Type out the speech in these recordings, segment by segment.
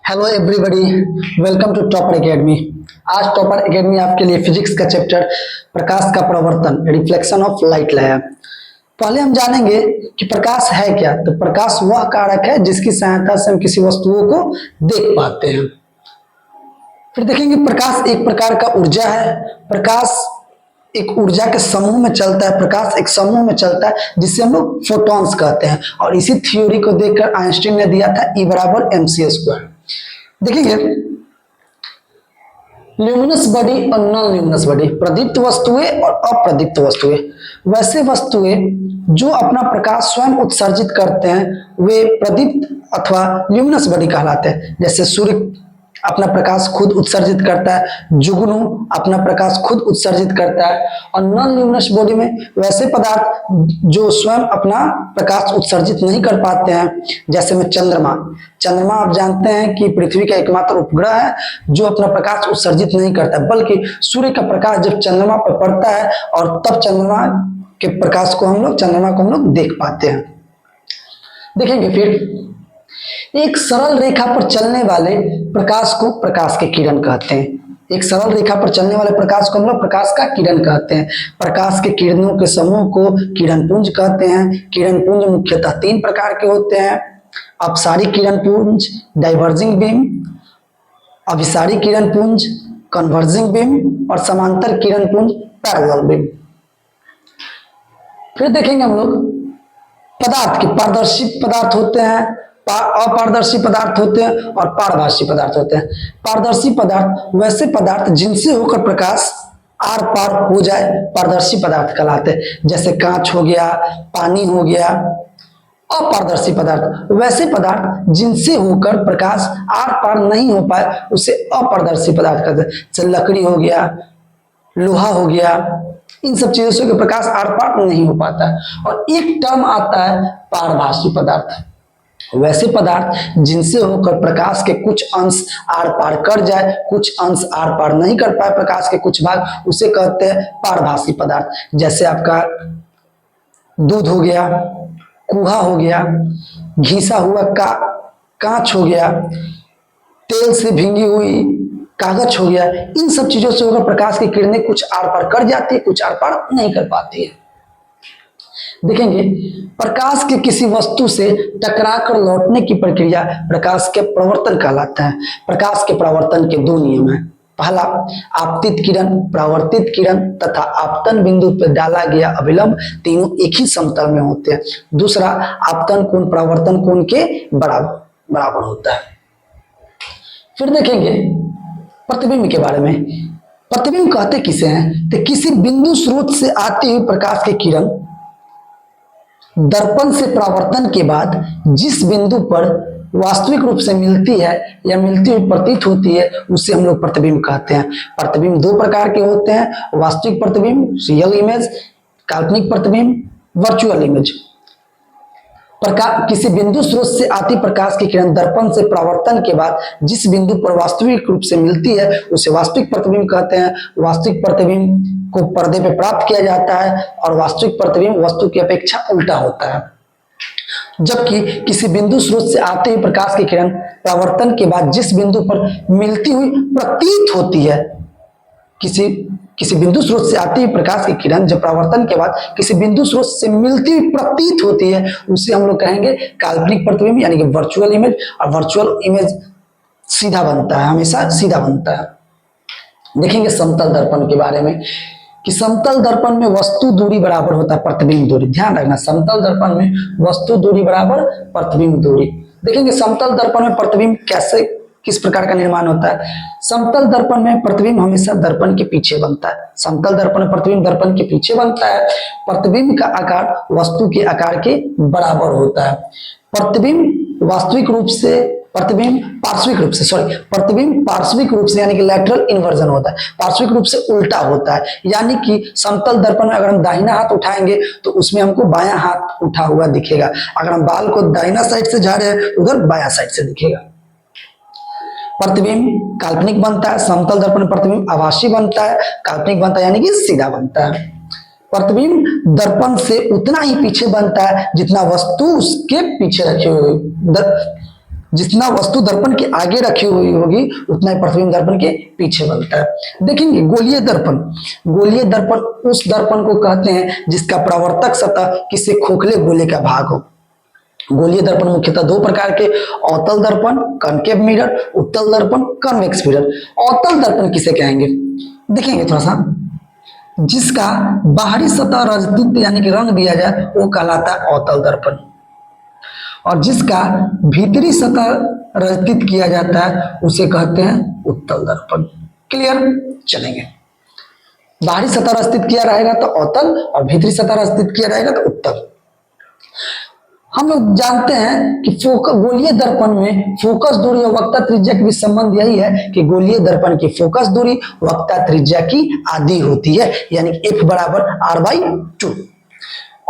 Hello everybody, welcome to topper academy. आज topper academy आपके लिए फिजिक्स का चैप्टर प्रकाश का प्रवर्तन रिफ्लेक्शन ऑफ लाइट लाया। पहले हम जानेंगे कि प्रकाश है क्या। तो प्रकाश वह कारक है जिसकी सहायता से हम किसी वस्तुओं को देख पाते हैं। फिर देखेंगे प्रकाश एक प्रकार का ऊर्जा है। प्रकाश एक ऊर्जा के समूह में चलता है। प्रकाश एक समूह में चलता है जिसे हम लोग फोटॉन्स कहते हैं। और इसी थ्योरी को देखकर आइंस्टीन ने दिया था E बराबर mc²। देखिए ल्यूमिनस बॉडी और नॉन ल्यूमिनस बॉडी, प्रदीप्त वस्तुएं और अप्रदीप्त वस्तुएं। वैसे वस्तुएं जो अपना प्रकाश स्वयं उत्सर्जित करते हैं वे प्रदीप्त अथवा ल्यूमिनस बॉडी कहलाते हैं। जैसे सूर्य अपना प्रकाश खुद उत्सर्जित करता है, जुगनू अपना प्रकाश खुद उत्सर्जित करता है। और नॉन ल्यूमिनस बॉडी में वैसे पदार्थ जो स्वयं अपना प्रकाश उत्सर्जित नहीं कर पाते हैं, जैसे में चंद्रमा। चंद्रमा आप जानते हैं कि पृथ्वी का एकमात्र उपग्रह है जो अपना प्रकाश उत्सर्जित नहीं करता, बल्कि सूर्य का प्रकाश जब चंद्रमा पर पड़ता है और तब चंद्रमा के प्रकाश को चंद्रमा को हम लोग देख पाते हैं। देखेंगे फिर एक सरल रेखा पर चलने वाले प्रकाश को प्रकाश के किरण कहते हैं। एक सरल रेखा पर चलने वाले प्रकाश को हम लोग प्रकाश का किरण कहते हैं। प्रकाश के किरणों के समूह को किरणपुंज कहते हैं। किरणपुंज मुख्यतः तीन प्रकार के होते हैं: अपसारी किरणपुंज, डाइवर्जिंग बीम, अभिसारी किरणपुंज, कन्वर्जिंग बीम और समांतर किरणपुंज, पैरेलल बीम। फिर देखेंगे हम लोग पदार्थ के पारदर्शी पदार्थ होते हैं, अपारदर्शी पदार्थ होते हैं और पारभासी पदार्थ होते हैं। पारदर्शी पदार्थ वैसे पदार्थ जिनसे होकर प्रकाश आर पार हो जाए पारदर्शी पदार्थ कहलाते हैं। जैसे कांच हो गया, पानी हो गया। अपारदर्शी पदार्थ वैसे पदार्थ जिनसे होकर प्रकाश आर पार नहीं हो पाए उसे अपारदर्शी पदार्थ कहते हैं। जैसे लकड़ी हो गया, लोहा हो गया, इन सब चीजों से प्रकाश आर पार नहीं हो पाता है। और एक टर्म आता है पारभासी पदार्थ। वैसे पदार्थ जिनसे होकर प्रकाश के कुछ अंश आर पार कर जाए, कुछ अंश आर पार नहीं कर पाए प्रकाश के कुछ भाग, उसे कहते हैं पारभासी पदार्थ। जैसे आपका दूध हो गया, कुहा हो गया, घिसा हुआ कांच हो गया, तेल से भींगी हुई कागज हो गया। इन सब चीजों से होकर प्रकाश की किरणें कुछ आर पार कर जाती है, कुछ आर पार नहीं कर पाती है। देखेंगे प्रकाश के किसी वस्तु से टकराकर लौटने की प्रक्रिया प्रकाश के प्रवर्तन कहलाता है। प्रकाश के प्रवर्तन के दो नियम हैं। पहला, आपतित किरण, परावर्तित किरण तथा आपतन बिंदु पर डाला गया अभिलंब तीनों एक ही समतल में होते हैं। दूसरा, आपतन कोण परावर्तन कोण के बराबर होता है। फिर देखेंगे प्रतिबिंब के बारे में। प्रतिबिंब कहते किसे हैं? तो किसी बिंदु स्रोत से आती हुई प्रकाश की किरण दर्पण से परावर्तन के बाद जिस बिंदु पर वास्तविक रूप से मिलती है या मिलती हुई प्रतीत होती है उसे हम लोग प्रतिबिंब कहते हैं। प्रतिबिंब दो प्रकार के होते हैं: वास्तविक प्रतिबिंब रियल इमेज, काल्पनिक प्रतिबिंब वर्चुअल इमेज। किसी बिंदु स्रोत से आती प्रकाश की किरण दर्पण से परावर्तन के बाद जिस बिंदु पर वास्तविक रूप से मिलती है उसे वास्तविक प्रतिबिंब कहते हैं। वास्तविक प्रतिबिंब को पर्दे पे प्राप्त किया जाता है और वास्तविक प्रतिबिंब वस्तु की अपेक्षा उल्टा होता है। जबकि किसी बिंदु स्रोत से आते हुए प्रकाश की किरण परावर्तन के बाद जिस बिंदु पर मिलती हुई प्रतीत होती है, किसी बिंदु स्रोत से आती हुई प्रकाश की किरण जब परावर्तन के बाद किसी बिंदु स्रोत से मिलती हुई प्रतीत होती है उसे हम लोग कहेंगे काल्पनिक प्रतिबिंब यानी कि वर्चुअल इमेज। और वर्चुअल इमेज सीधा बनता है, हमेशा सीधा बनता है। देखेंगे समतल दर्पण के बारे में कि समतल दर्पण में वस्तु दूरी बराबर होता है प्रतिबिंब दूरी। ध्यान रखना, समतल दर्पण में वस्तु दूरी बराबर प्रतिबिंब दूरी। देखेंगे समतल दर्पण में प्रतिबिंब किस प्रकार का निर्माण होता है। समतल दर्पण में प्रतिबिंब हमेशा दर्पण के पीछे बनता है। समतल दर्पण में प्रतिबिंब दर्पण के पीछे बनता है। प्रतिबिंब का आकार वस्तु के आकार के बराबर होता है। प्रतिबिंब पार्श्विक रूप से यानी कि लैटरल इन्वर्जन होता है। पार्श्विक रूप से उल्टा होता है, यानी कि समतल दर्पण में अगर हम दाहिना हाथ उठाएंगे तो उसमें हमको बायां हाथ उठा हुआ दिखेगा। अगर हम बाल को दाहिना साइड से झाड़ रहे हैं उधर बायां साइड से दिखेगा। प्रतिबिंब काल्पनिक बनता है। समतल दर्पण में प्रतिबिंब आभासी बनता है, काल्पनिक बनता है यानी कि सीधा बनता है। प्रतिबिंब दर्पण से उतना ही पीछे बनता है जितना वस्तु उसके पीछे रखी हुई जितना वस्तु दर्पण के आगे रखी हुई होगी उतना ही प्रतिबिंब दर्पण के पीछे बनता है। देखेंगे गोलीय दर्पण, गोलीय दर्पण उस दर्पण को कहते हैं जिसका परावर्तक सतह किसी खोखले गोले का भाग हो। गोलीय दर्पण मुख्यतः दो प्रकार के, अवतल दर्पण कॉनकेव मिरर, उत्तल दर्पण कॉन्वेक्स मिरर। अवतल दर्पण किसे कहेंगे, देखेंगे थोड़ा सा, जिसका बाहरी सतह रजतीत यानी कि रंग दिया जाए वो कहलाता है अवतल दर्पण, और जिसका भीतरी सतह रजतीत किया जाता है उसे कहते हैं उत्तल दर्पण। क्लियर, चलेंगे। बाहरी सतह रजतीत किया रहेगा तो अवतल और भीतरी सतह रजतीत किया रहेगा तो उत्तल। हम लोग जानते हैं कि गोलीय दर्पण में फोकस दूरी और वक्ता त्रिज्या के बीच संबंध यही है कि गोलीय दर्पण की फोकस दूरी वक्ता त्रिज्या की आधी होती है, यानी F बराबर R/2।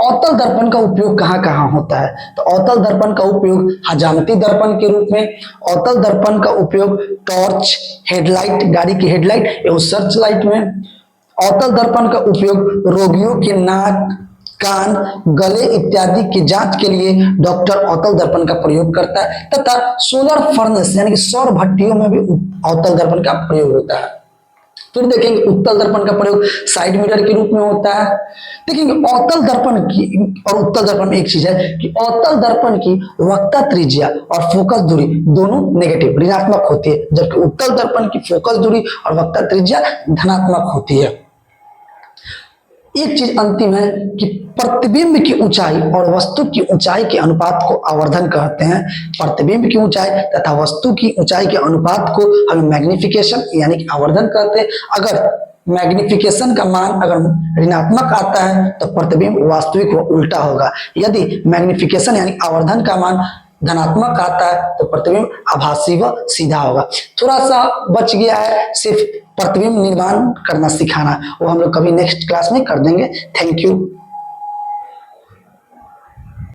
अवतल दर्पण का उपयोग कहाँ कहाँ होता है, तो अवतल दर्पण का उपयोग हजामती दर्पण के रूप में, अवतल दर्पण का उपयोग टॉर्च, हेडलाइट, गाड़ी की हेडलाइट एवं सर्च लाइट में, अवतल दर्पण का उपयोग रोगियों के नाक, कान, गले इत्यादि की जांच के लिए डॉक्टर अवतल दर्पण का प्रयोग करता है, तथा सोलर फर्नेस यानी कि सौर भट्टियों में भी अवतल दर्पण का प्रयोग होता है। फिर देखेंगे उत्तल दर्पण का प्रयोग साइड मिरर के रूप में होता है। देखेंगे अवतल दर्पण की और उत्तल दर्पण में एक चीज है कि अवतल दर्पण की वक्ता त्रिज्या और फोकस दूरी दोनों नेगेटिव ऋणात्मक होती है, जबकि उत्तल दर्पण की फोकस दूरी और वक्ता त्रिज्या धनात्मक होती है। एक चीज अंतिम है कि प्रतिबिंब की ऊंचाई और वस्तु की ऊंचाई के अनुपात को आवर्धन कहते हैं। प्रतिबिंब की ऊंचाई तथा वस्तु की ऊंचाई के अनुपात को हम मैग्निफिकेशन यानी कि आवर्धन कहते हैं। अगर मैग्निफिकेशन का मान अगर ऋणात्मक आता है तो प्रतिबिंब वास्तविक व उल्टा होगा, यदि मैग्निफिकेशन यानी आवर्धन का मान धनात्मक आता है तो प्रतिबिंब आभासी व सीधा होगा। थोड़ा सा बच गया है सिर्फ प्रतिबिंब निर्माण करना सिखाना, वो हम लोग कभी नेक्स्ट क्लास में कर देंगे। Thank you.